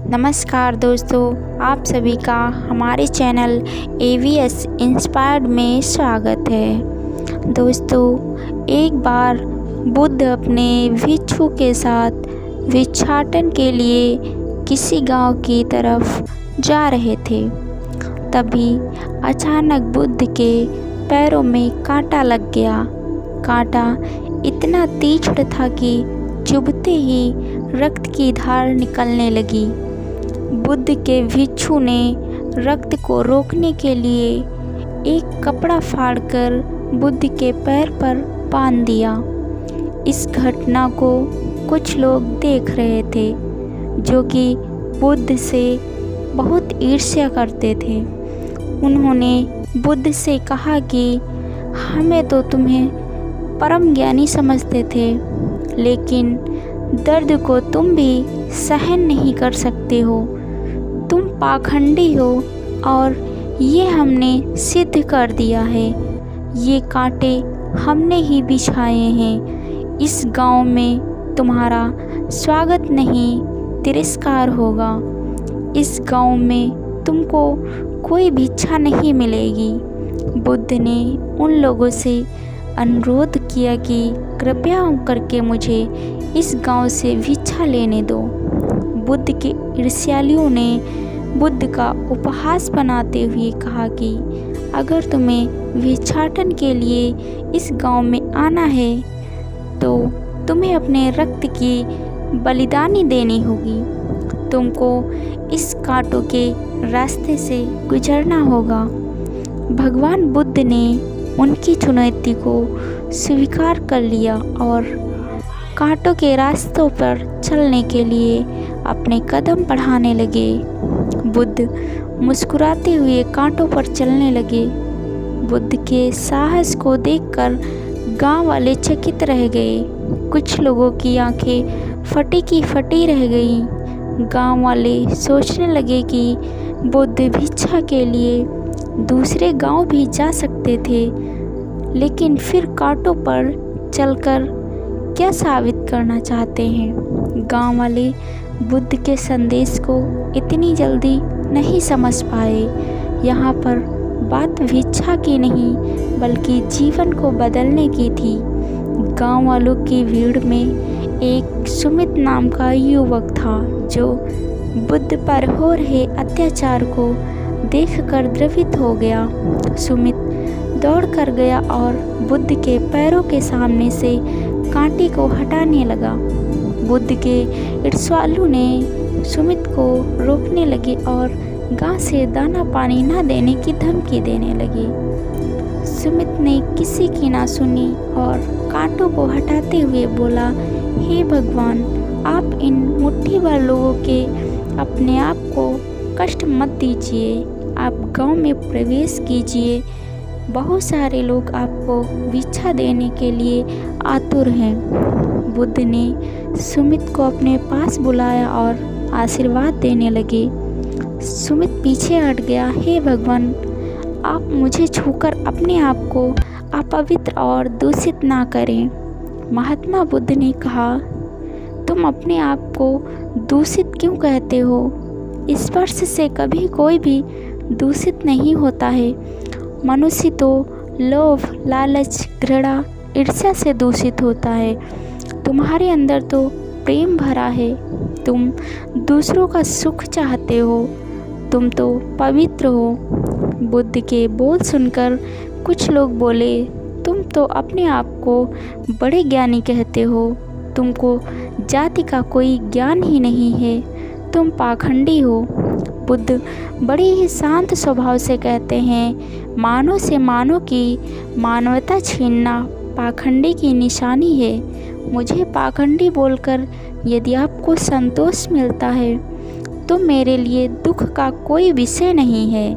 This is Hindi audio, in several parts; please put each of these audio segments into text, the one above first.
नमस्कार दोस्तों, आप सभी का हमारे चैनल AVS इंस्पायर्ड में स्वागत है। दोस्तों, एक बार बुद्ध अपने भिक्षु के साथ भिक्षाटन के लिए किसी गांव की तरफ जा रहे थे। तभी अचानक बुद्ध के पैरों में कांटा लग गया। कांटा इतना तीक्ष्ण था कि चुभते ही रक्त की धार निकलने लगी। बुद्ध के भिक्षु ने रक्त को रोकने के लिए एक कपड़ा फाड़कर बुद्ध के पैर पर बांध दिया। इस घटना को कुछ लोग देख रहे थे, जो कि बुद्ध से बहुत ईर्ष्या करते थे। उन्होंने बुद्ध से कहा कि हमें तो तुम्हें परम ज्ञानी समझते थे, लेकिन दर्द को तुम भी सहन नहीं कर सकते हो। तुम पाखंडी हो और ये हमने सिद्ध कर दिया है। ये कांटे हमने ही बिछाए हैं। इस गांव में तुम्हारा स्वागत नहीं, तिरस्कार होगा। इस गांव में तुमको कोई भिक्षा नहीं मिलेगी। बुद्ध ने उन लोगों से अनुरोध किया कि कृपया करके मुझे इस गांव से भिक्षा लेने दो। बुद्ध के ईर्ष्यालुओं ने बुद्ध का उपहास बनाते हुए कहा कि अगर तुम्हें भिक्षाटन के लिए इस गांव में आना है तो तुम्हें अपने रक्त की बलिदानी देनी होगी। तुमको इस कांटों के रास्ते से गुजरना होगा। भगवान बुद्ध ने उनकी चुनौती को स्वीकार कर लिया और कांटों के रास्तों पर चलने के लिए अपने कदम बढ़ाने लगे। बुद्ध मुस्कुराते हुए कांटों पर चलने लगे। बुद्ध के साहस को देखकर गांव वाले चकित रह गए। कुछ लोगों की आंखें फटी की फटी रह गईं। गांव वाले सोचने लगे कि बुद्ध भिक्षा के लिए दूसरे गांव भी जा सकते थे, लेकिन फिर कांटों पर चलकर क्या साबित करना चाहते हैं। गांव वाले बुद्ध के संदेश को इतनी जल्दी नहीं समझ पाए। यहाँ पर बात भिक्षा की नहीं, बल्कि जीवन को बदलने की थी। गांव वालों की भीड़ में एक सुमित नाम का युवक था, जो बुद्ध पर हो रहे अत्याचार को देखकर द्रवित हो गया। सुमित दौड़ कर गया और बुद्ध के पैरों के सामने से कांटे को हटाने लगा। बुद्ध के ईर्ष्यालु ने सुमित को रोकने लगे और गांव से दाना पानी न देने की धमकी देने लगे। सुमित ने किसी की ना सुनी और कांटों को हटाते हुए बोला, हे भगवान, आप इन मुट्ठी भर लोगों के अपने आप को कष्ट मत दीजिए। आप गांव में प्रवेश कीजिए। बहुत सारे लोग आपको भिक्षा देने के लिए आतुर हैं। बुद्ध ने सुमित को अपने पास बुलाया और आशीर्वाद देने लगे। सुमित पीछे हट गया। हे भगवान, आप मुझे छूकर अपने आप को अपवित्र और दूषित ना करें। महात्मा बुद्ध ने कहा, तुम अपने आप को दूषित क्यों कहते हो? स्पर्श से कभी कोई भी दूषित नहीं होता है। मनुष्य तो लोभ, लालच, घृणा, ईर्ष्या से दूषित होता है। तुम्हारे अंदर तो प्रेम भरा है। तुम दूसरों का सुख चाहते हो। तुम तो पवित्र हो। बुद्ध के बोल सुनकर कुछ लोग बोले, तुम तो अपने आप को बड़े ज्ञानी कहते हो। तुमको जाति का कोई ज्ञान ही नहीं है। तुम पाखंडी हो। बुद्ध बड़े ही शांत स्वभाव से कहते हैं, मानव से मानव की मानवता छीनना पाखंडी की निशानी है। मुझे पाखंडी बोलकर यदि आपको संतोष मिलता है तो मेरे लिए दुख का कोई विषय नहीं है।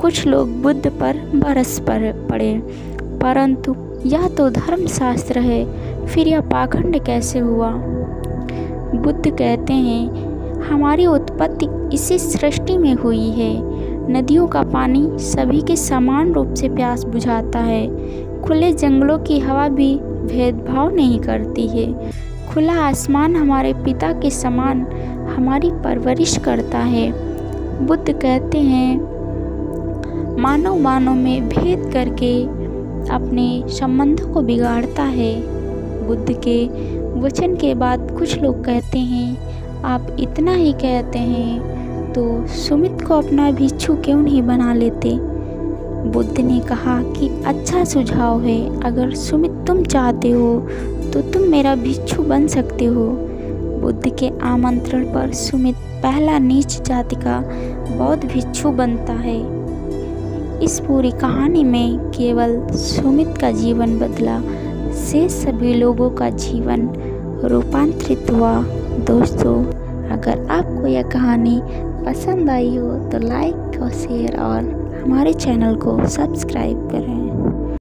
कुछ लोग बुद्ध पर बरस पड़े, परंतु यह तो धर्मशास्त्र है, फिर यह पाखंड कैसे हुआ? बुद्ध कहते हैं, हमारी उत्पत्ति इसी सृष्टि में हुई है। नदियों का पानी सभी के समान रूप से प्यास बुझाता है। खुले जंगलों की हवा भी भेदभाव नहीं करती है। खुला आसमान हमारे पिता के समान हमारी परवरिश करता है। बुद्ध कहते हैं, मानव मानव में भेद करके अपने संबंधों को बिगाड़ता है। बुद्ध के वचन के बाद कुछ लोग कहते हैं, आप इतना ही कहते हैं तो सुमित को अपना भिक्षु क्यों नहीं बना लेते। बुद्ध ने कहा कि अच्छा सुझाव है, अगर सुमित तुम चाहते हो तो तुम मेरा भिक्षु बन सकते हो। बुद्ध के आमंत्रण पर सुमित पहला नीच जाति का बौद्ध भिक्षु बनता है। इस पूरी कहानी में केवल सुमित का जीवन बदला, शेष सभी लोगों का जीवन रूपांतरित हुआ। दोस्तों, अगर आपको यह कहानी पसंद आई हो तो लाइक और शेयर और हमारे चैनल को सब्सक्राइब करें।